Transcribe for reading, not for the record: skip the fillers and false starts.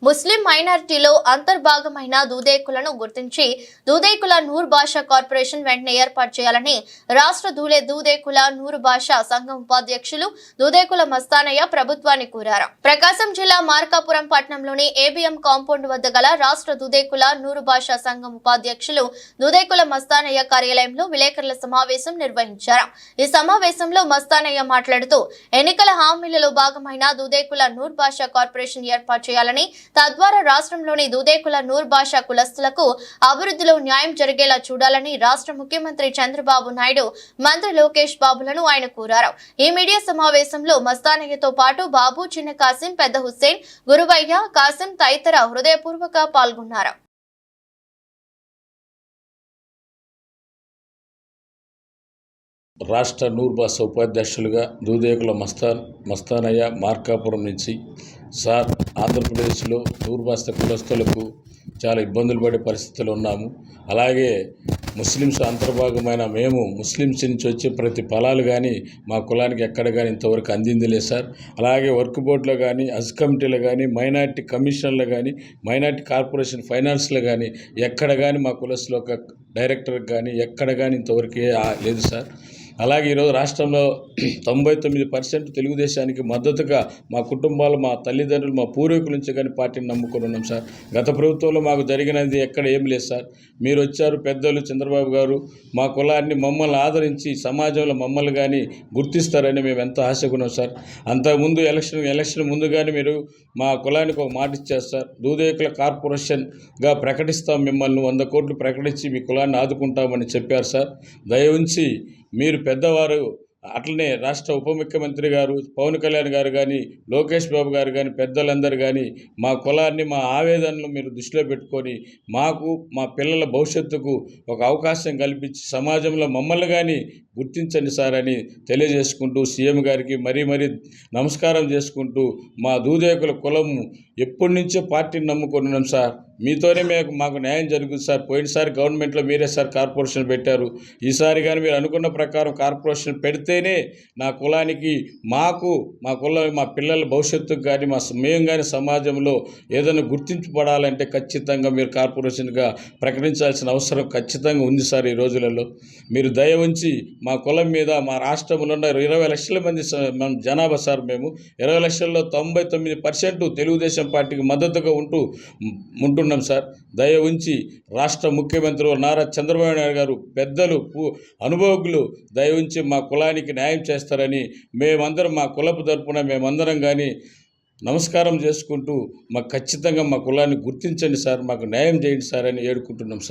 ముస్లిం మైనారిటీలో అంతర్భాగమైన దూదేకులను గుర్తించి దూదేకుల నూర్ భాషా కార్పొరేషన్ వెంటనే ఏర్పాటు చేయాలని రాష్ట్ర దూదేకుల నూర్ భాషా సంఘం ఉపాధ్యక్షులు దూదేకుల మస్తానయ్య ప్రభుత్వాన్ని కోరారు. ప్రకాశం జిల్లా మార్కాపురం పట్టణంలోని ఏబిఎం కాంపౌండ్ వద్ద గల రాష్ట్ర దూదేకుల నూర్ భాషా సంఘం ఉపాధ్యక్షులు దూదేకుల మస్తానయ్య కార్యాలయంలో విలేకరుల సమావేశం నిర్వహించారు. ఈ సమావేశంలో మస్తానయ్య మాట్లాడుతూ ఎన్నికల హామీలలో భాగమైన దూదేకుల నూర్ భాషా కార్పొరేషన్ ఏర్పాటు చేయాలని, తద్వారా రాష్ట్రంలోని దూదేకుల నూర్ భాషా కులస్తులకు అభివృద్ధిలో న్యాయం జరిగేలా చూడాలని రాష్ట్ర ముఖ్యమంత్రి చంద్రబాబు నాయుడు, మంత్రి లోకేష్ బాబులను ఆయన కోరారు. ఈ మీడియా సమావేశంలో మస్తానయ్యతో పాటు బాబు, చిన్న కాసిం, పెద్ద హుస్సేన్, గురువయ్య, కాసిం తదితర హృదయపూర్వక పాల్గొన్నారు. రాష్ట్ర నూర్ భాషా ఉపాధ్యక్షులుగా దూదేకుల మస్తానయ్య మార్కాపురం నుంచి. సార్, ఆంధ్రప్రదేశ్లో నూర్ భాషా కులస్తులకు చాలా ఇబ్బందులు పడే పరిస్థితులు ఉన్నాము. అలాగే ముస్లిమ్స్ అంతర్భాగమైన మేము ముస్లిమ్స్ నుంచి వచ్చే ప్రతి ఫలాలు కానీ మా కులానికి ఎక్కడ కానీ ఇంతవరకు అందింది లేదు సార్. అలాగే వర్క్ బోర్డులో కానీ, హజ్ కమిటీలో కానీ, మైనార్టీ కమిషన్లో కానీ, మైనార్టీ కార్పొరేషన్ ఫైనాన్స్లో కానీ ఎక్కడ కానీ మా కులస్తులు ఒక డైరెక్టర్కి కానీ ఎక్కడ కానీ ఇంతవరకు లేదు సార్. అలాగే ఈరోజు రాష్ట్రంలో 99% తెలుగుదేశానికి మద్దతుగా మా కుటుంబాలు, మా తల్లిదండ్రులు, మా పూర్వీకుల నుంచి కానీ పార్టీని నమ్ముకొని ఉన్నాం సార్. గత ప్రభుత్వంలో మాకు జరిగినది ఎక్కడ ఏం లేదు సార్. మీరు వచ్చారు, పెద్దలు చంద్రబాబు గారు మా కులాన్ని మమ్మల్ని ఆదరించి సమాజంలో మమ్మల్ని కానీ గుర్తిస్తారని మేము ఎంతో ఆశగా ఉన్నాం సార్. అంతకుముందు ఎలక్షన్ ముందుగానే మీరు మా కులానికి ఒక మాట ఇచ్చారు సార్. దూదేకుల కార్పొరేషన్గా ప్రకటిస్తాం, మిమ్మల్ని 100 కోట్లు ప్రకటించి మీ కులాన్ని ఆదుకుంటామని చెప్పారు సార్. దయ ఉంచి మీరు పెద్దవారు, అట్లనే రాష్ట్ర ఉప ముఖ్యమంత్రి గారు పవన్ కళ్యాణ్ గారు కానీ, లోకేష్ బాబు గారు కానీ, పెద్దలందరూ కానీ మా కులాన్ని, మా ఆవేదనలు మీరు దృష్టిలో పెట్టుకొని మాకు, మా పిల్లల భవిష్యత్తుకు ఒక అవకాశం కల్పించి సమాజంలో మమ్మల్ని కానీ గుర్తించండి సార్ అని తెలియజేసుకుంటూ సీఎం గారికి మరీ నమస్కారం చేసుకుంటూ, మా దూదేకుల కులము ఎప్పటి నుంచో పార్టీని నమ్ముకొని ఉన్నాం సార్. మీతోనే మాకు న్యాయం జరుగుతుంది సార్. పోయినసారి గవర్నమెంట్లో మీరే సార్ కార్పొరేషన్ పెట్టారు. ఈసారి కానీ మీరు అనుకున్న ప్రకారం కార్పొరేషన్ పెడితేనే నా కులానికి, మాకు, మా పిల్లల భవిష్యత్తుకు కానీ, మేము కానీ సమాజంలో ఏదైనా గుర్తింపబడాలంటే ఖచ్చితంగా మీరు కార్పొరేషన్గా ప్రకటించాల్సిన అవసరం ఖచ్చితంగా ఉంది సార్. ఈ రోజులలో మీరు దయ ఉంచి మా కులం మీద, మా రాష్ట్రంలో ఉన్న 20 లక్షల మంది జనాభా సార్. మేము 20 లక్షల్లో 99% తెలుగుదేశం పార్టీకి మద్దతుగా ఉంటున్నాం సార్. దయ ఉంచి రాష్ట్ర ముఖ్యమంత్రి నారా చంద్రబాబు నాయుడు గారు, పెద్దలు, అనుభవజ్ఞులు దయ ఉంచి మా కులానికి న్యాయం చేస్తారని మేమందరం, మా కులపు తరపున మేమందరం కానీ నమస్కారం చేసుకుంటూ మాకు ఖచ్చితంగా మా కులాన్ని గుర్తించండి సార్, మాకు న్యాయం చేయండి సార్ అని వేడుకుంటున్నాం సార్.